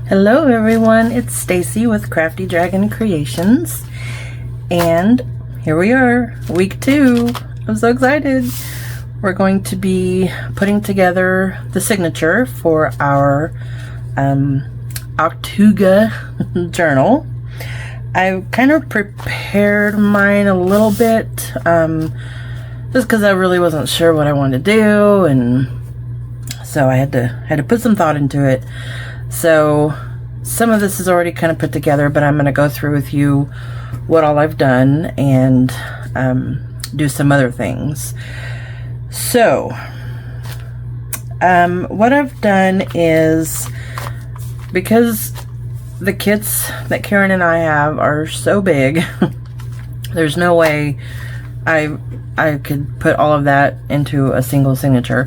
Hello everyone, it's Stacy with Crafty Dragon Creations, and here we are, week 2. I'm so excited. We're going to be putting together the signature for our OctHygge journal. I kind of prepared mine a little bit, just because I really wasn't sure what I wanted to do, and so I had to put some thought into it. So some of this is already kind of put together, but I'm going to go through with you what all I've done and do some other things. So what I've done is, because the kits that Karin and I have are so big, there's no way I could put all of that into a single signature.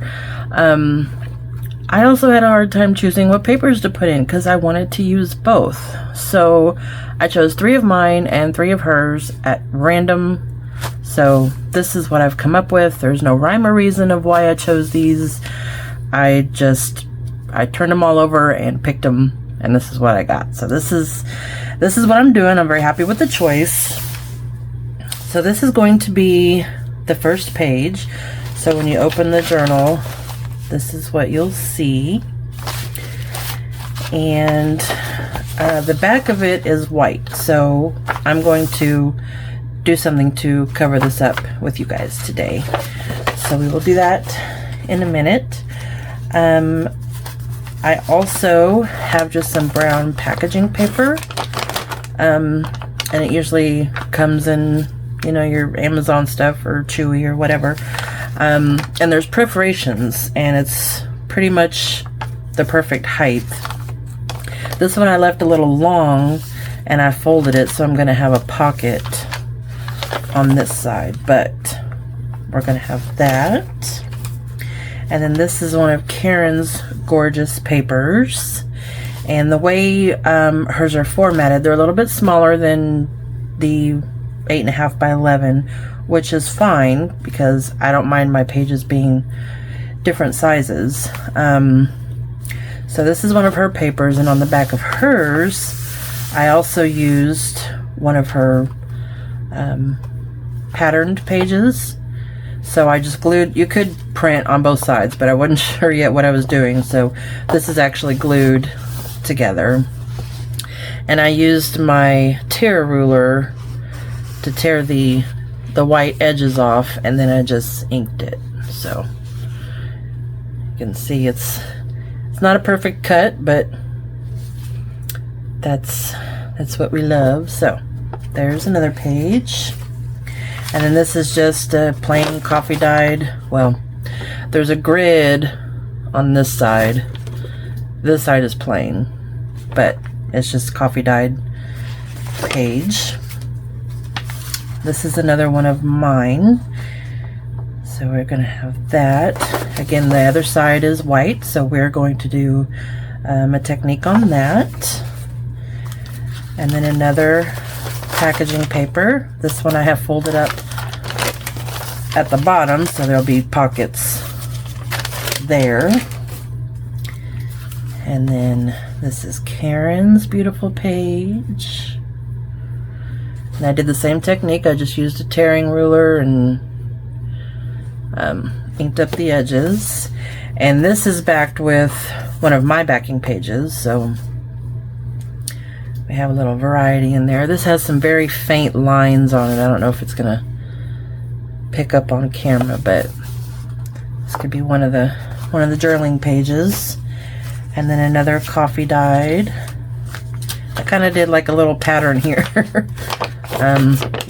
I also had a hard time choosing what papers to put in because I wanted to use both. So I chose 3 of mine and 3 of hers at random. So this is what I've come up with. There's no rhyme or reason of why I chose these. I turned them all over and picked them, and this is what I got. So this is what I'm doing. I'm very happy with the choice. So this is going to be the first page. So when you open the journal, this is what you'll see, and the back of it is white, so I'm going to do something to cover this up with you guys today. So we will do that in a minute. I also have just some brown packaging paper, and it usually comes in, you know, your Amazon stuff or Chewy or whatever. And there's perforations, and it's pretty much the perfect height. This one I left a little long, and I folded it, so I'm going to have a pocket on this side, but we're going to have that. And then this is one of Karin's gorgeous papers, and the way hers are formatted, they're a little bit smaller than the 8.5 by 11, which is fine because I don't mind my pages being different sizes. So this is one of her papers, and on the back of hers I also used one of her patterned pages. So I just glued, you could print on both sides, but I wasn't sure yet what I was doing, so this is actually glued together. And I used my tear ruler to tear the white edges off, and then I just inked it. So you can see it's not a perfect cut, but that's what we love. So there's another page, and then this is just a plain coffee dyed, well, there's a grid on this side. This side is plain, but it's just coffee dyed page. This is another one of mine, so we're going to have that. Again, the other side is white, so we're going to do a technique on that. And then another packaging paper. This one I have folded up at the bottom, so there'll be pockets there. And then this is Karin's beautiful page. And I did the same technique. I just used a tearing ruler and inked up the edges. And this is backed with one of my backing pages, so we have a little variety in there. This has some very faint lines on it. I don't know if it's gonna pick up on camera, but this could be one of the journaling pages. And then another coffee dyed. I kind of did like a little pattern here.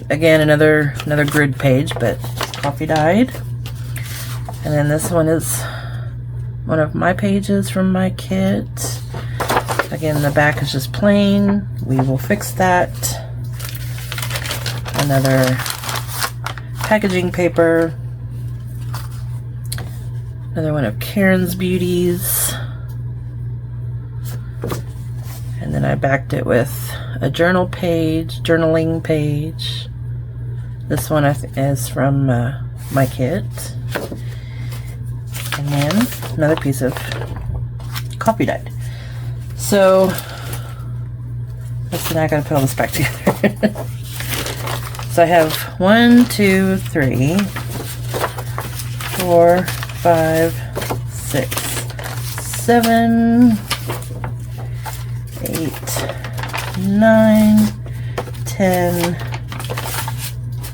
Again, another grid page, but coffee dyed. And then this one is one of my pages from my kit. Again, the back is just plain. We will fix that. Another packaging paper. Another one of Karin's beauties. And then I backed it with a journaling page. This one is from my kit. And then another piece of coffee dyed. So Let's see, now I gotta put all this back together. So I have 1, 2, 3, 4, 5, 6, 7, 8, 9, 10,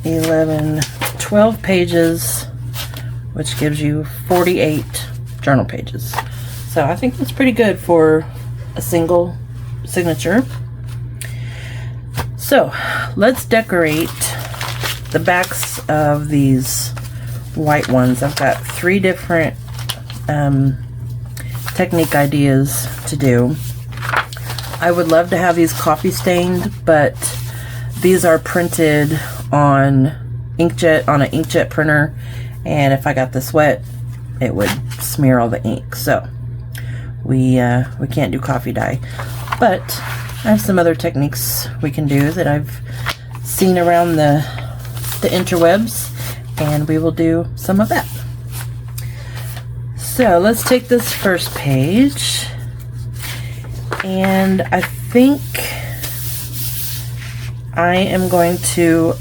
11, 12 pages, which gives you 48 journal pages. So I think that's pretty good for a single signature. So let's decorate the backs of these white ones. I've got 3 different technique ideas to do. I would love to have these coffee stained, but these are printed on inkjet, on an inkjet printer, and if I got this wet, it would smear all the ink. So we can't do coffee dye, but I have some other techniques we can do that I've seen around the interwebs, and we will do some of that. So let's take this first page, and I think I am going to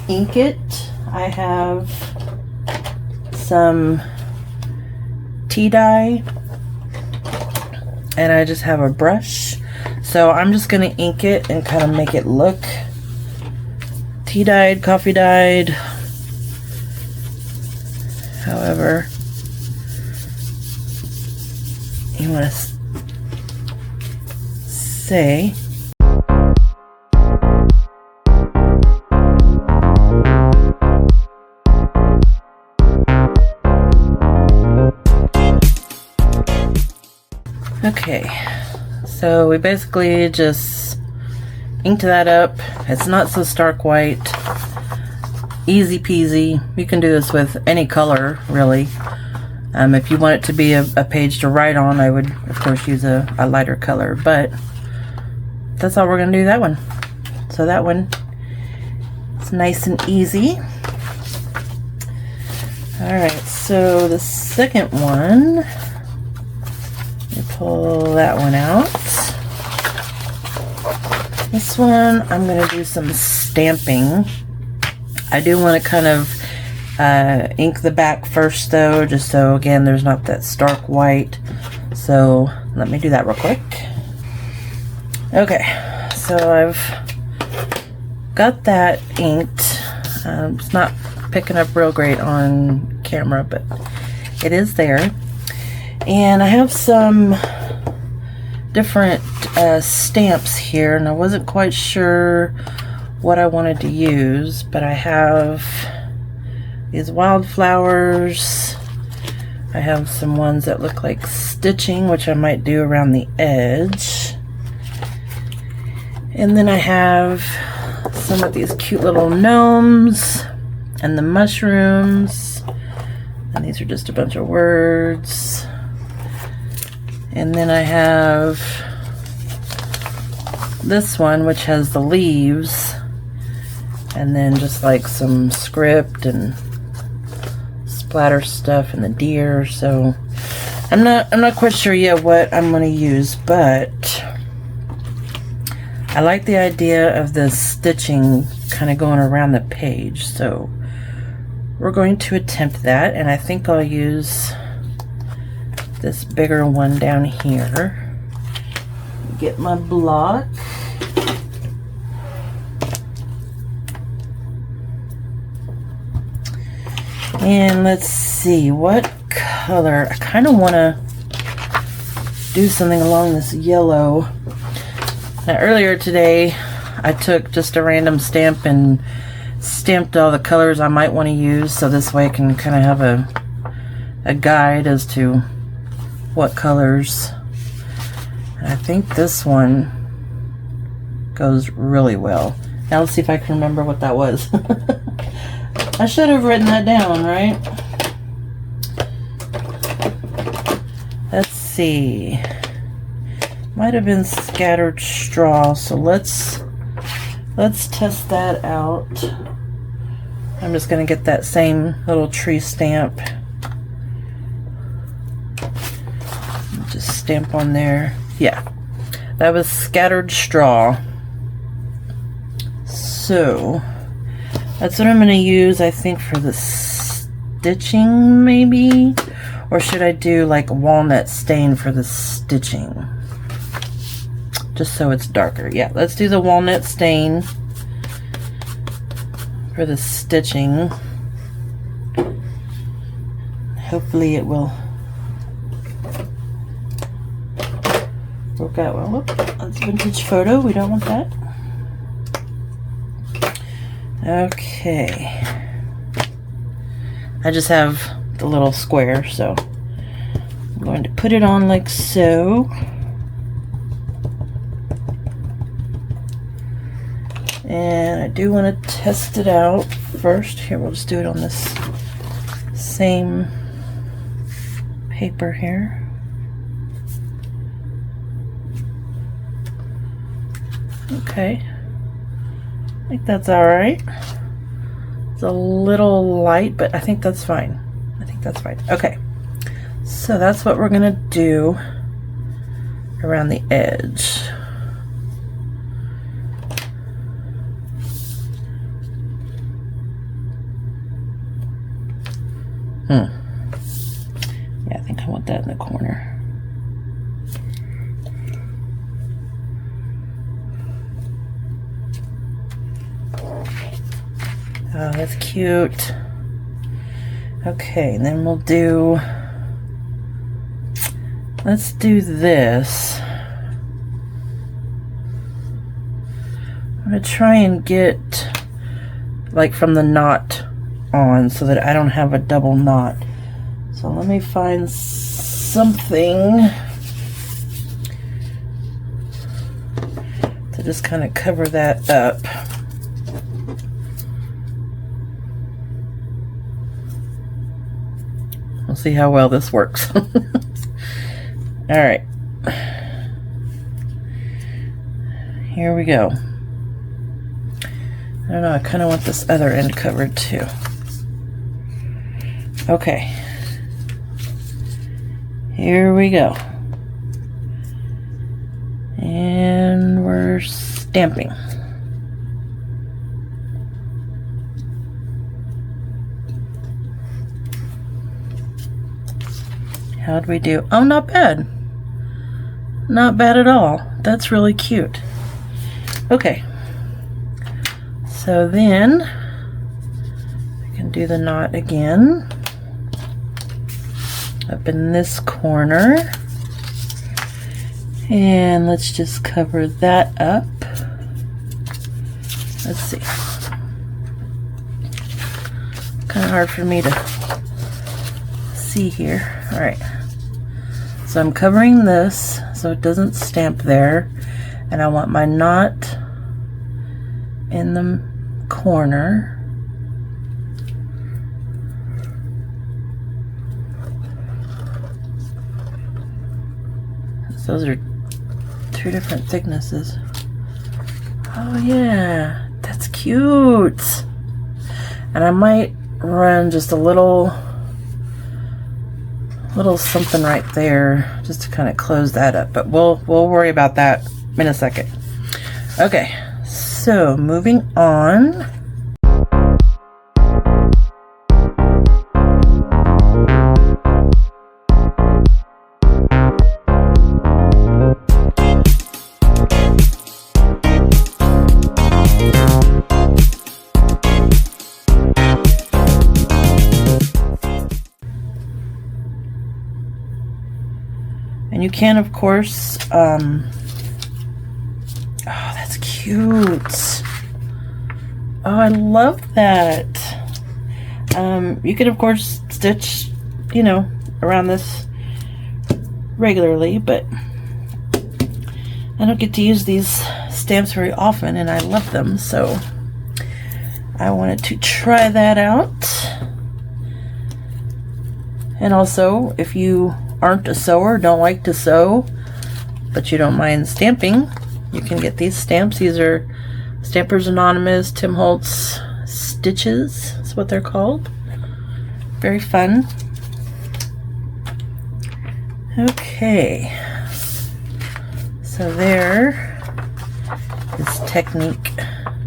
ink it. I have some tea dye, and I just have a brush. So I'm just going to ink it and kind of make it look tea dyed, coffee dyed, however you want to say. Okay, so we basically just inked that up. It's not so stark white. Easy peasy. You can do this with any color, really. If you want it to be a page to write on, I would, of course, use a lighter color, but that's all we're going to do that one. So that one is nice and easy. Alright, so the second one, pull that one out. This one, I'm going to do some stamping. I do want to kind of ink the back first though, just so again there's not that stark white. So let me do that real quick. Okay, so I've got that inked. It's not picking up real great on camera, but it is there. And I have some different stamps here, and I wasn't quite sure what I wanted to use, but I have these wildflowers. I have some ones that look like stitching, which I might do around the edge. And then I have some of these cute little gnomes and the mushrooms, and these are just a bunch of words. And then I have this one, which has the leaves, and then just like some script and splatter stuff and the deer. So I'm not quite sure yet what I'm going to use, but I like the idea of the stitching kind of going around the page. So we're going to attempt that, and I think I'll use this bigger one down here. Get my block. And let's see, what color? I kind of want to do something along this yellow. Now earlier today I took just a random stamp and stamped all the colors I might want to use, so this way I can kind of have a guide as to what colors. I think this one goes really well. Now let's see if I can remember what that was. I should have written that down, right? Let's see. Might have been scattered straw, so let's test that out. I'm just going to get that same little tree stamp. Just stamp on there. Yeah, That was Scattered Straw. So that's what I'm going to use, I think, for the stitching, maybe? Or should I do like walnut stain for the stitching? Just so it's darker. Yeah, let's do the walnut stain for the stitching. Hopefully it will work out well. Whoop, that's a vintage photo. We don't want that. Okay. I just have the little square, so I'm going to put it on like so. And I do want to test it out first. Here, we'll just do it on this same paper here. Okay. I think that's alright. It's a little light, but I think that's fine. I think that's fine. Okay. So that's what we're going to do around the edge. Yeah, I think I want that in the corner. Oh, that's cute. Okay, and then we'll do, let's do this. I'm gonna try and get like from the knot on so that I don't have a double knot. So let me find something to just kind of cover that up. We'll see how well this works. All right. Here we go. I don't know, I kind of want this other end covered too. Okay. Here we go. And we're stamping. How'd we do? Oh, not bad. Not bad at all. That's really cute. Okay. So then I can do the knot again. Up in this corner. And let's just cover that up. Let's see. Kind of hard for me to see here. All right. So I'm covering this so it doesn't stamp there. And I want my knot in the corner. Those are two different thicknesses. Oh yeah, that's cute. And I might run just a little something right there just to kind of close that up, but we'll worry about that in a second. Okay, so moving on. And you can, of course, oh, that's cute. Oh, I love that. You can, of course, stitch, you know, around this regularly, but I don't get to use these stamps very often, and I love them, so I wanted to try that out. And also, if you aren't a sewer, don't like to sew, but you don't mind stamping, you can get these stamps. These are Stampers Anonymous Tim Holtz stitches. That's what they're called. Very fun. So there is technique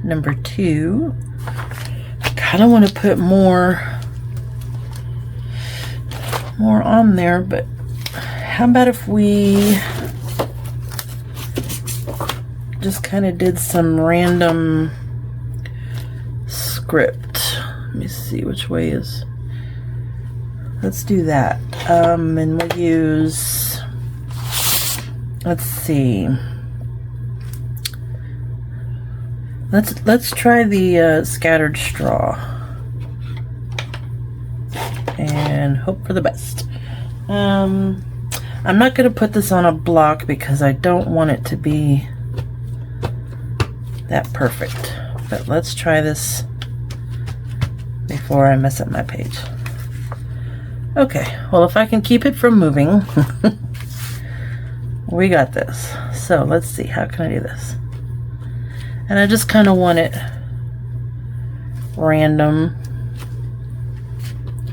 number 2. I kind of want to put more on there, but how about if we just kind of did some random script. Let me see which way is. Let's do that. And we'll use, let's see. Let's try the scattered straw and hope for the best. I'm not going to put this on a block because I don't want it to be that perfect. But let's try this before I mess up my page. Okay, well, if I can keep it from moving, we got this. So let's see, how can I do this? And I just kind of want it random.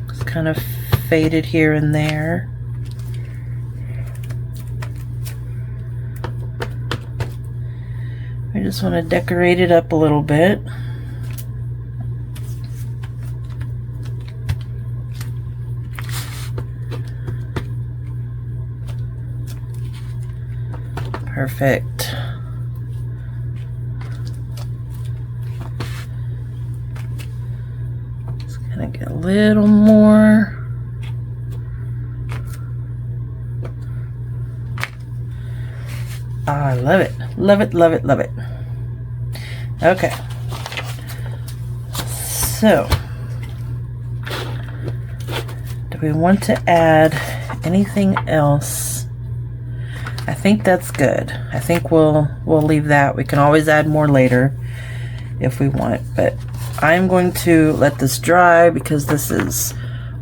It's kind of faded here and there. I just want to decorate it up a little bit. Perfect. Just gonna get a little more. Oh, I love it. Love it, love it, love it. Okay. So, do we want to add anything else? I think that's good. I think we'll leave that. We can always add more later if we want, but I'm going to let this dry because this is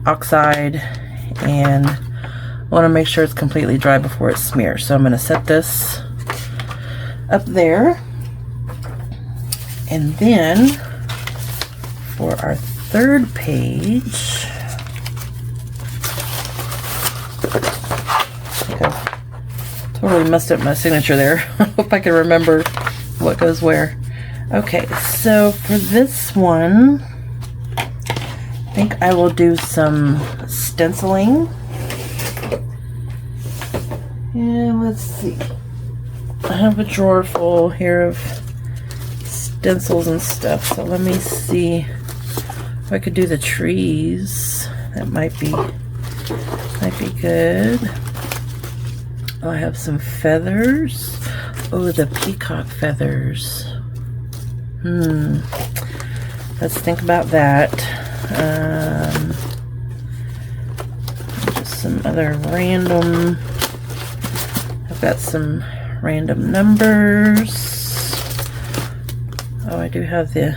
oxide and I want to make sure it's completely dry before it smears. So I'm going to set this up there, and then for our third page, totally messed up my signature there. I hope I can remember what goes where. Okay, so for this one, I think I will do some stenciling. And let's see. I have a drawer full here of stencils and stuff, so let me see if I could do the trees. That might be good. Oh, I have some feathers. Oh, the peacock feathers. Let's think about that. Just some other random. I've got some random numbers. Oh, I do have the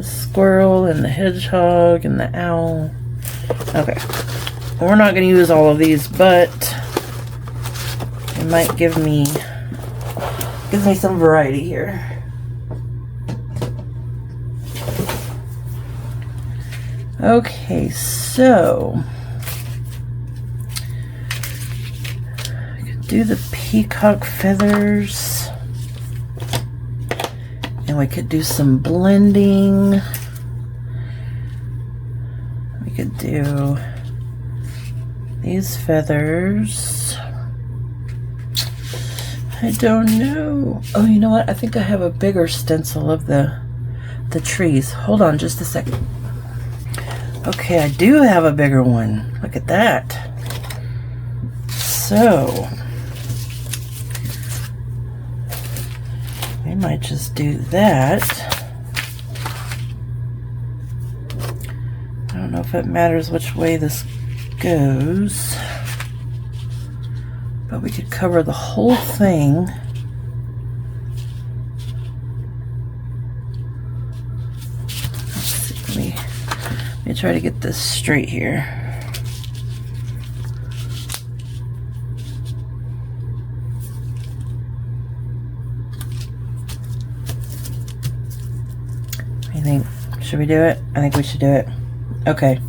squirrel and the hedgehog and the owl. Okay, well, we're not going to use all of these, but it might gives me some variety here. Okay, so I could do the peacock feathers, and we could do some blending. We could do these feathers. I don't know. Oh, you know what? I think I have a bigger stencil of the trees. Hold on just a second. Okay, I do have a bigger one. Look at that. So, we might just do that. I don't know if it matters which way this goes, but we could cover the whole thing. Let's see, let me try to get this straight here. I think, should we do it? I think we should do it. Okay.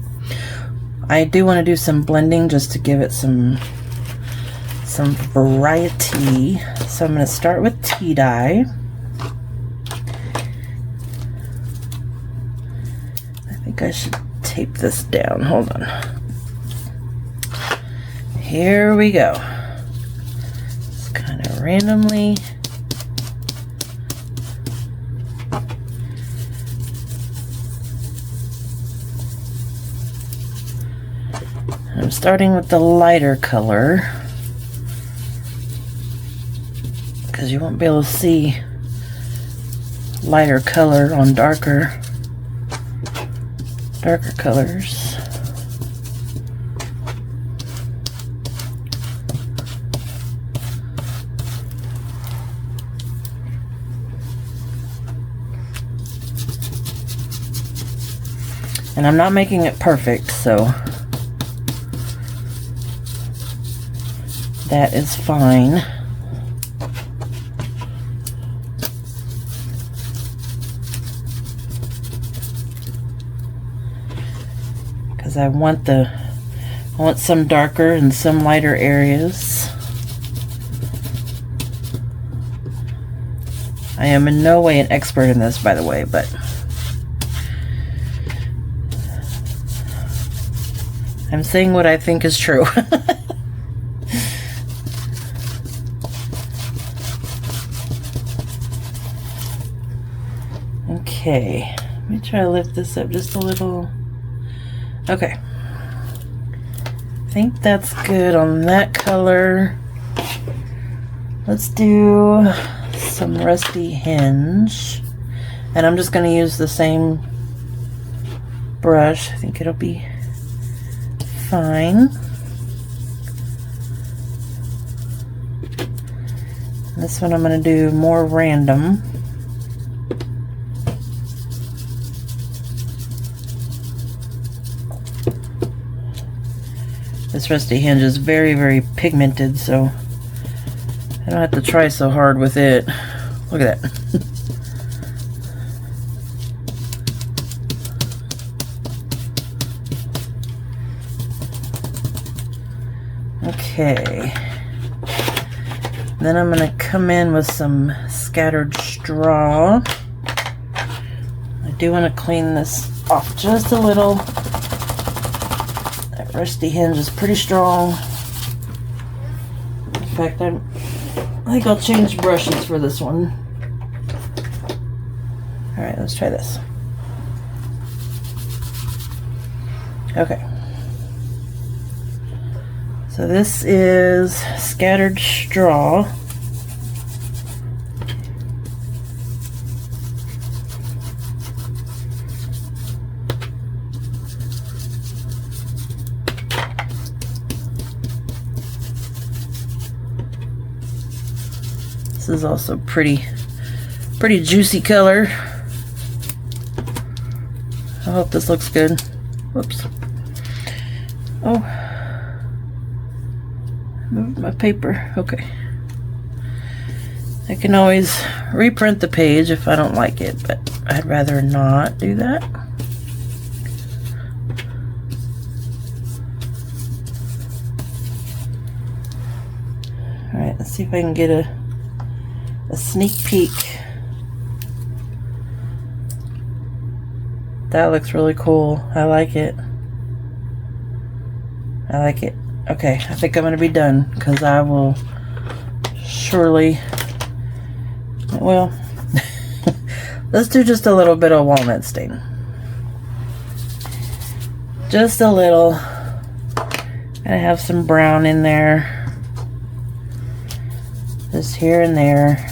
I do want to do some blending just to give it some some variety. So I'm going to start with tea dye. I think I should tape this down. Hold on. Here we go. Just kind of randomly. I'm starting with the lighter color because you won't be able to see lighter color on darker colors. And I'm not making it perfect, so that is fine. Because I want some darker and some lighter areas. I am in no way an expert in this, by the way, but I'm saying what I think is true. Okay, let me try to lift this up just a little. Okay, I think that's good on that color. Let's do some rusty hinge, and I'm just going to use the same brush. I think it'll be fine. This one I'm going to do more random. This rusty hinge is very, very pigmented, so I don't have to try so hard with it. Look at that. Okay. Then I'm going to come in with some scattered straw. I do want to clean this off just a little. That rusty hinge is pretty strong. In fact, I think I'll change brushes for this one. Alright, let's try this. Okay. So this is scattered straw. This is also pretty juicy color. I hope this looks good. Whoops. Oh, moved my paper. Okay. I can always reprint the page if I don't like it, but I'd rather not do that. Alright, let's see if I can get a sneak peek. That looks really cool. I like it. I like it. Okay, I think I'm going to be done because I will surely, well, let's do just a little bit of walnut stain. Just a little. I have some brown in there. Just here and there.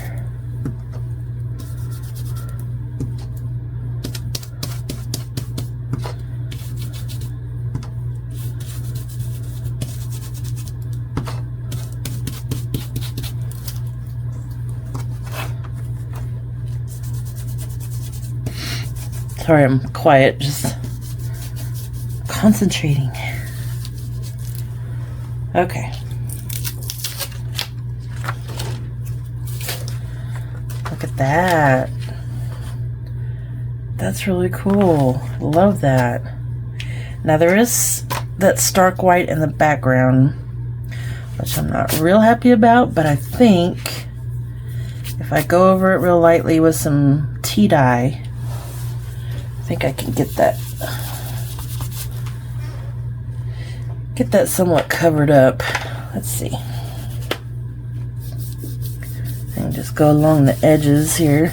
Sorry, I'm quiet, just concentrating. Okay. Look at that. That's really cool. Love that. Now there is that stark white in the background, which I'm not real happy about, but I think if I go over it real lightly with some tea dye, I think I can get that somewhat covered up. Let's see. And just go along the edges here.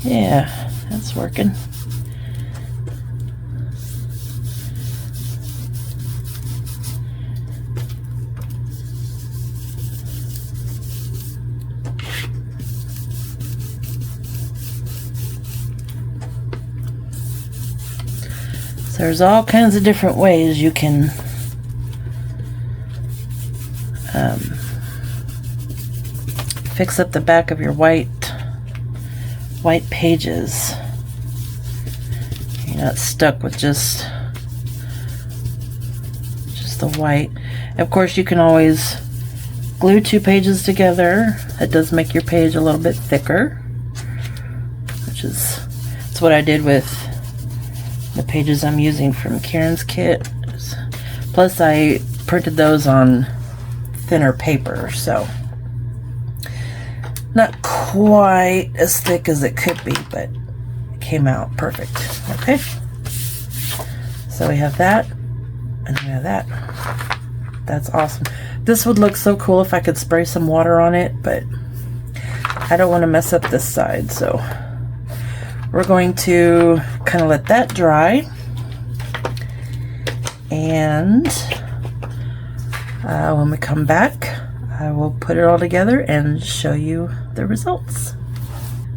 Yeah, that's working. So there's all kinds of different ways you can fix up the back of your white pages. You're not stuck with just the white. Of course, you can always glue two pages together. That does make your page a little bit thicker, that's what I did with the pages I'm using from Karen's kit. Plus, I printed those on thinner paper, so not quite as thick as it could be, but it came out perfect. Okay, so we have that, and we have that. That's awesome. This would look so cool if I could spray some water on it, but I don't want to mess up this side, so we're going to kind of let that dry, and when we come back, I will put it all together and show you the results.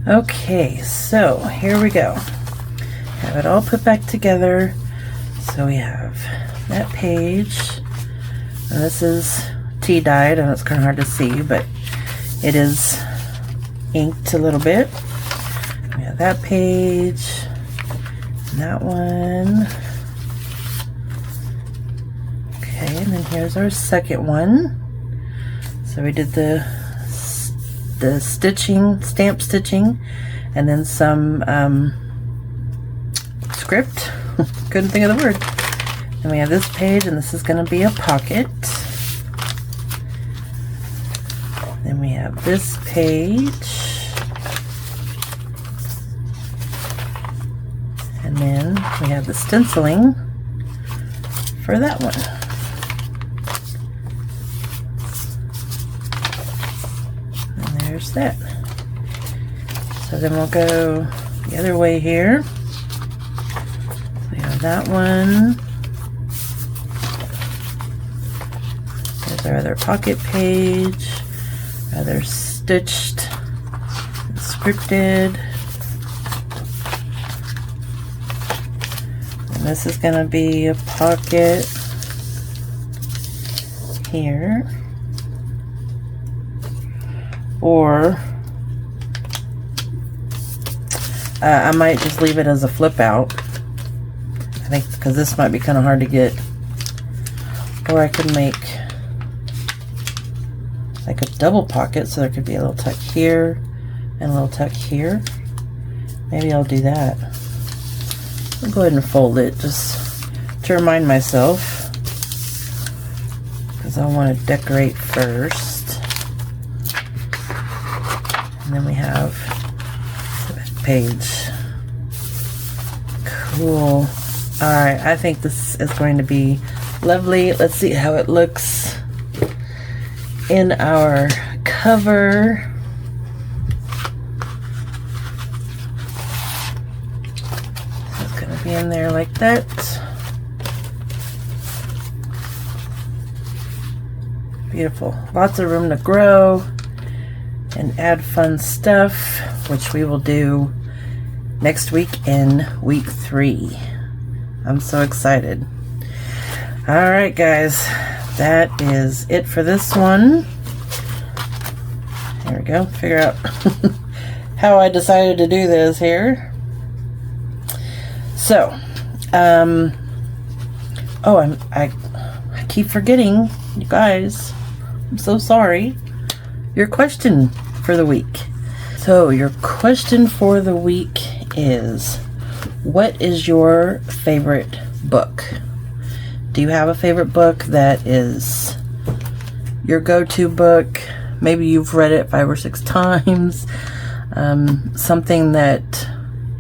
Okay, so here we go. Have it all put back together. So we have that page, and this is tea dyed, and it's kind of hard to see, but it is inked a little bit. We have that page, and that one. Okay, and then here's our second one. So we did the stitching, stamp stitching, and then some script. Couldn't think of the word. And we have this page, and this is going to be a pocket. Then we have this page. And then we have the stenciling for that one. And there's that. So then we'll go the other way here. We have that one. There's our other pocket page. Other stitched and scripted. And this is going to be a pocket here. Or I might just leave it as a flip out. I think because this might be kind of hard to get. Or I could make like a double pocket, so there could be a little tuck here and a little tuck here. Maybe I'll do that. I'll go ahead and fold it just to remind myself, because I want to decorate first. And then we have the back page. Cool. Alright, I think this is going to be lovely. Let's see how it looks in our cover. So it's going to be in there like that. Beautiful. Lots of room to grow and add fun stuff, which we will do next week in week 3. I'm so excited. Alright guys, that is it for this one. There we go. Figure out how I decided to do this here. So, oh, I keep forgetting, you guys. I'm so sorry. Your question for the week. So, your question for the week is, what is your favorite book. Do you have a favorite book that is your go-to book? Maybe you've read it 5 or 6 times. Something that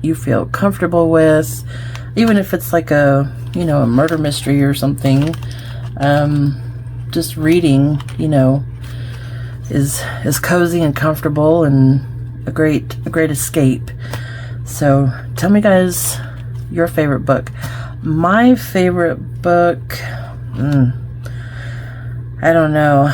you feel comfortable with, even if it's like a, you know, a murder mystery or something. Just reading, you know, is cozy and comfortable and a great escape. So tell me, guys, your favorite book. My favorite book, I don't know.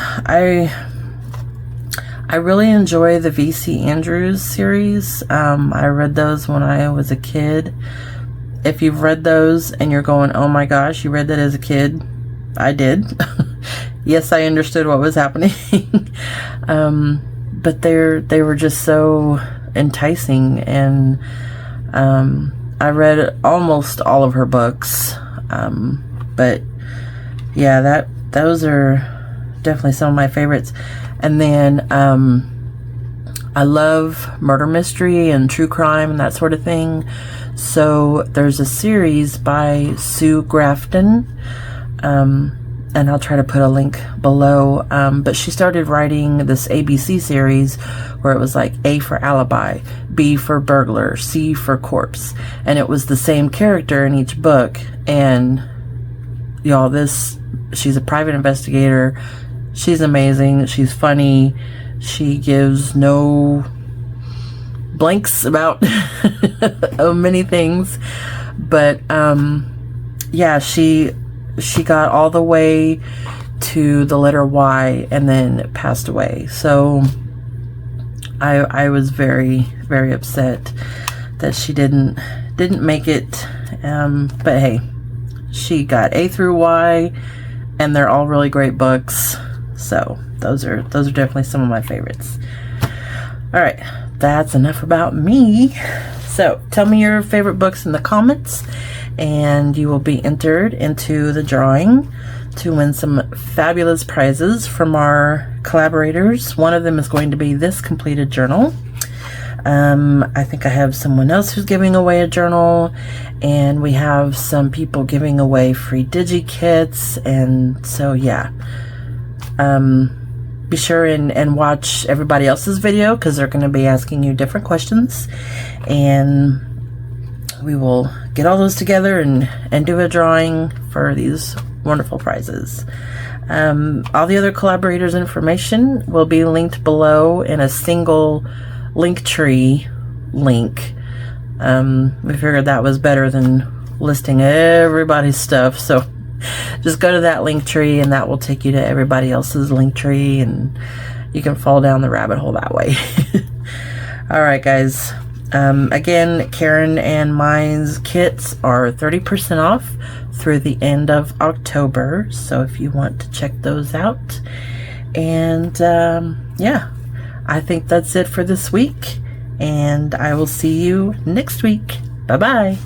I really enjoy the V.C. Andrews series. I read those when I was a kid. If you've read those and you're going, oh my gosh, you read that as a kid, I did. Yes, I understood what was happening. But they were just so enticing, and I read almost all of her books. But yeah, those are definitely some of my favorites. And then I love murder mystery and true crime and that sort of thing. So there's a series by Sue Grafton, and I'll try to put a link below, but she started writing this ABC series where it was like A for alibi, B for burglar, C for corpse, and it was the same character in each book. And y'all, she's a private investigator. She's amazing. She's funny. She gives no blanks about many things, but yeah, she got all the way to the letter Y and then passed away. So I was very, very upset that she didn't make it. But hey, she got A through Y, and they're all really great books. So those are definitely some of my favorites. All right, that's enough about me. So tell me your favorite books in the comments, and you will be entered into the drawing to win some fabulous prizes from our collaborators. One of them is going to be this completed journal. I think I have someone else who's giving away a journal, and we have some people giving away free digi kits. And so yeah, be sure and watch everybody else's video, because they're going to be asking you different questions, and we will get all those together and do a drawing for these wonderful prizes. All the other collaborators' information will be linked below in a single Linktree link. We figured that was better than listing everybody's stuff, so just go to that Linktree, and that will take you to everybody else's Linktree, and you can fall down the rabbit hole that way. All right, guys. Again, Karin and mine's kits are 30% off through the end of October, so if you want to check those out. And yeah, I think that's it for this week, and I will see you next week. Bye bye.